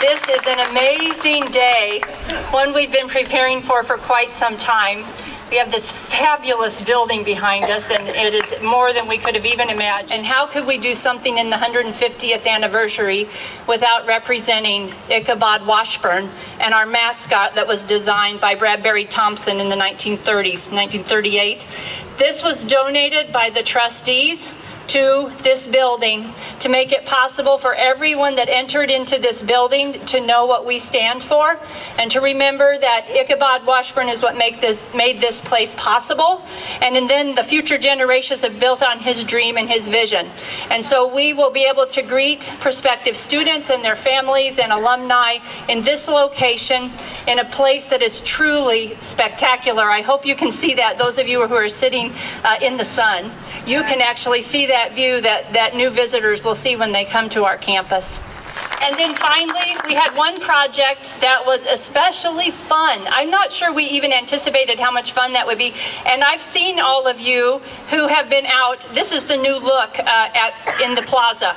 This is an amazing day, one we've been preparing for quite some time. We have this fabulous building behind us, and it is more than we could have even imagined. And how could we do something in the 150th anniversary without representing Ichabod Washburn and our mascot that was designed by Bradbury Thompson in the 1930s, 1938. This was donated by the trustees to this building to make it possible for everyone that entered into this building to know what we stand for and to remember that Ichabod Washburn is what made this place possible. And then the future generations have built on his dream and his vision. And so we will be able to greet prospective students and their families and alumni in this location in a place that is truly spectacular. I hope you can see that. Those of you who are sitting in the sun, you can actually see that view that new visitors will see when they come to our campus. And then finally, we had one project that was especially fun. I'm not sure we even anticipated how much fun that would be. And I've seen all of you who have been out. This is the new look in the plaza.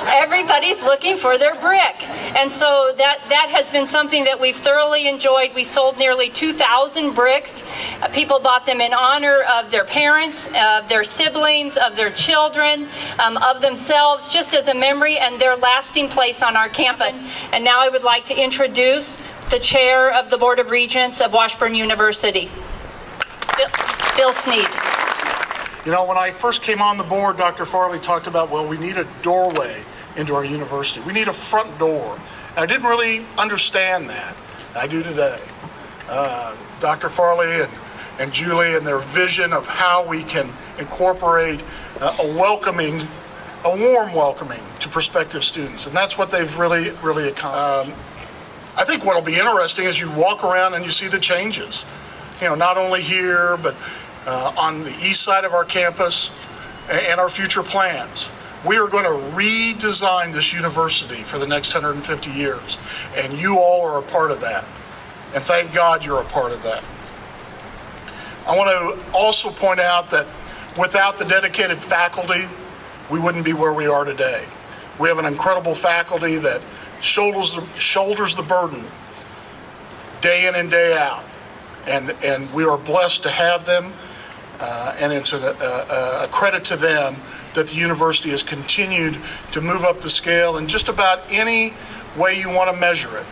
Everybody's looking for their brick. And so that has been something that we've thoroughly enjoyed. We sold nearly 2,000 bricks. People bought them in honor of their parents, of their siblings, of their children, of themselves, just as a memory and their lasting place on our campus. And now I would like to introduce the chair of the Board of Regents of Washburn University, Bill Sneed. You know, when I first came on the board, Dr. Farley talked about, well, we need a doorway into our university. We need a front door. And I didn't really understand that. I do today. Dr. Farley and Julie and their vision of how we can incorporate a warm welcoming to prospective students. And that's what they've really accomplished. I think what'll be interesting is you walk around and you see the changes. You know, not only here, but on the east side of our campus and our future plans. We are going to redesign this university for the next 150 years, and you all are a part of that. And thank God you're a part of that. I want to also point out that without the dedicated faculty, we wouldn't be where we are today. We have an incredible faculty that shoulders the burden day in and day out, and we are blessed to have them. And it's a credit to them that the university has continued to move up the scale in just about any way you want to measure it.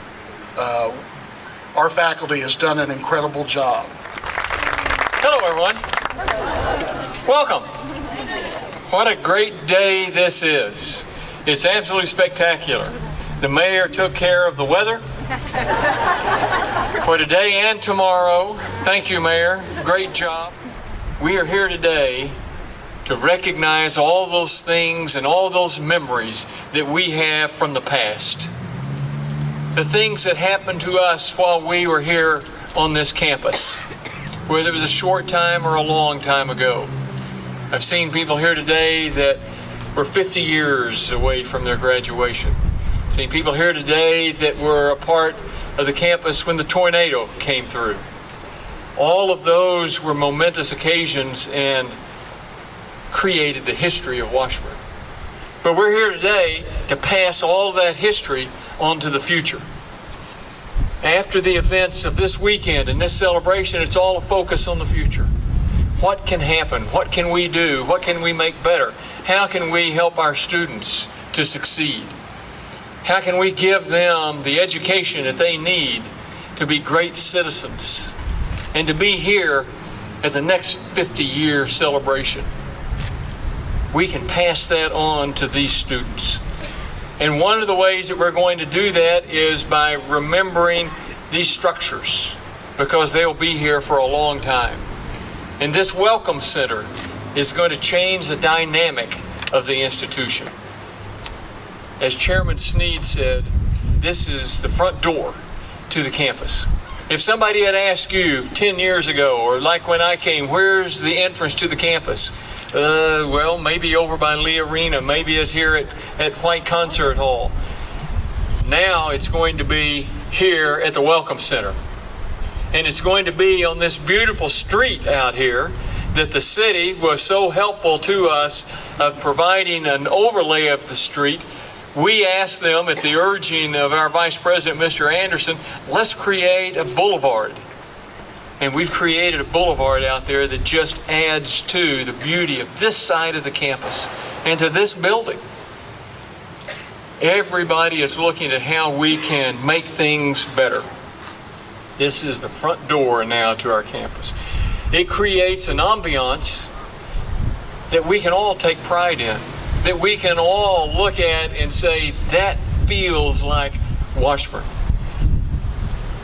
Our faculty has done an incredible job. Hello, everyone. Welcome. What a great day this is. It's absolutely spectacular. The mayor took care of the weather for today and tomorrow. Thank you, Mayor. Great job. We are here today to recognize all those things and all those memories that we have from the past. The things that happened to us while we were here on this campus, whether it was a short time or a long time ago. I've seen people here today that were 50 years away from their graduation. I've seen people here today that were a part of the campus when the tornado came through. All of those were momentous occasions and created the history of Washburn. But we're here today to pass all that history on to the future. After the events of this weekend and this celebration, it's all a focus on the future. What can happen? What can we do? What can we make better? How can we help our students to succeed? How can we give them the education that they need to be great citizens and to be here at the next 50-year celebration? We can pass that on to these students. And one of the ways that we're going to do that is by remembering these structures, because they'll be here for a long time. And this Welcome Center is going to change the dynamic of the institution. As Chairman Sneed said, this is the front door to the campus. If somebody had asked you 10 years ago, or like when I came, where's the entrance to the campus? Well, maybe over by Lee Arena, maybe it's here at White Concert Hall. Now it's going to be here at the Welcome Center. And it's going to be on this beautiful street out here that the city was so helpful to us of providing an overlay of the street we asked them at the urging of our Vice President, Mr. Anderson, let's create a boulevard. And we've created a boulevard out there that just adds to the beauty of this side of the campus and to this building. Everybody is looking at how we can make things better. This is the front door now to our campus. It creates an ambiance that we can all take pride in, that we can all look at and say, that feels like Washburn.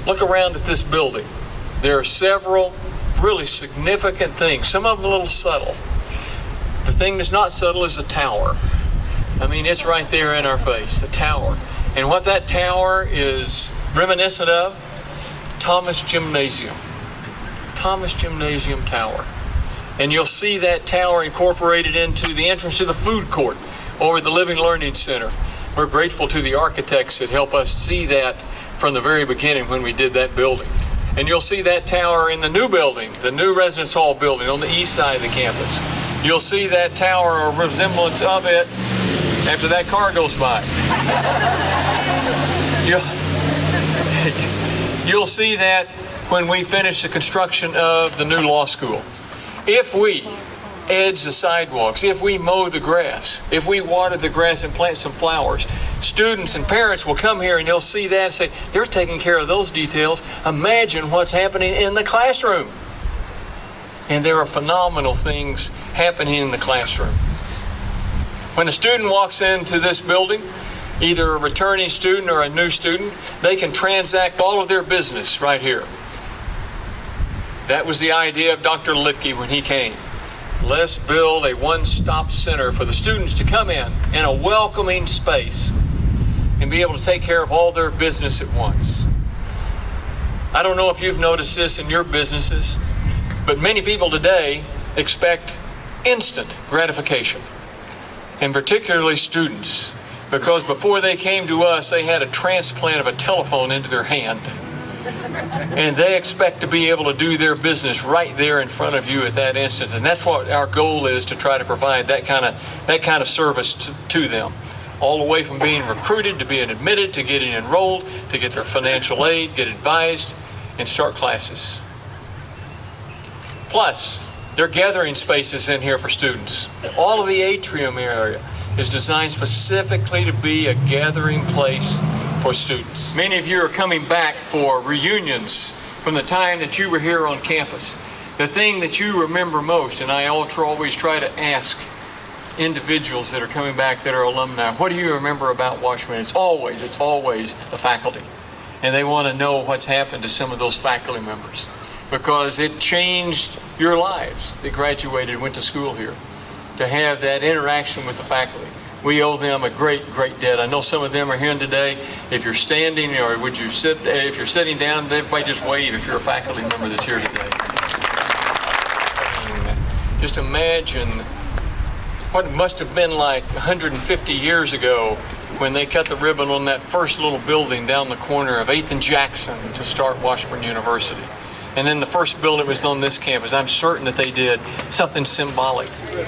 Look around at this building. There are several really significant things, some of them a little subtle. The thing that's not subtle is the tower. I mean, it's right there in our face, the tower. And what that tower is reminiscent of, Thomas Gymnasium. Thomas Gymnasium Tower. And you'll see that tower incorporated into the entrance to the food court or the Living Learning Center. We're grateful to the architects that help us see that from the very beginning when we did that building. And you'll see that tower in the new building, the new residence hall building on the east side of the campus. You'll see that tower or resemblance of it after that car goes by. You'll see that when we finish the construction of the new law school. If we edge the sidewalks, if we mow the grass, if we water the grass and plant some flowers, students and parents will come here and they'll see that and say, they're taking care of those details. Imagine what's happening in the classroom. And there are phenomenal things happening in the classroom. When a student walks into this building, either a returning student or a new student, they can transact all of their business right here. That was the idea of Dr. Litke when he came. Let's build a one-stop center for the students to come in a welcoming space and be able to take care of all their business at once. I don't know if you've noticed this in your businesses, but many people today expect instant gratification, and particularly students, because before they came to us, they had a transplant of a telephone into their hand. And they expect to be able to do their business right there in front of you at that instant. And that's what our goal is, to try to provide that kind of service to them. All the way from being recruited, to being admitted, to getting enrolled, to get their financial aid, get advised, and start classes. Plus, there are gathering spaces in here for students. All of the atrium area is designed specifically to be a gathering place for students. Many of you are coming back for reunions from the time that you were here on campus. The thing that you remember most, and I always try to ask individuals that are coming back that are alumni, what do you remember about Washburn? It's always the faculty. And they want to know what's happened to some of those faculty members, because it changed your lives that graduated, went to school here, to have that interaction with the faculty. We owe them a great, great debt. I know some of them are here today. If you're standing, or would you sit? If you're sitting down, everybody just wave if you're a faculty member that's here today. Just imagine what it must have been like 150 years ago when they cut the ribbon on that first little building down the corner of 8th and Jackson to start Washburn University. And then the first building was on this campus. I'm certain that they did something symbolic. Ready?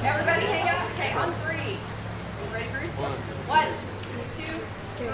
Everybody hang out. Okay, on 3. You ready, Bruce? 1, 2, 3.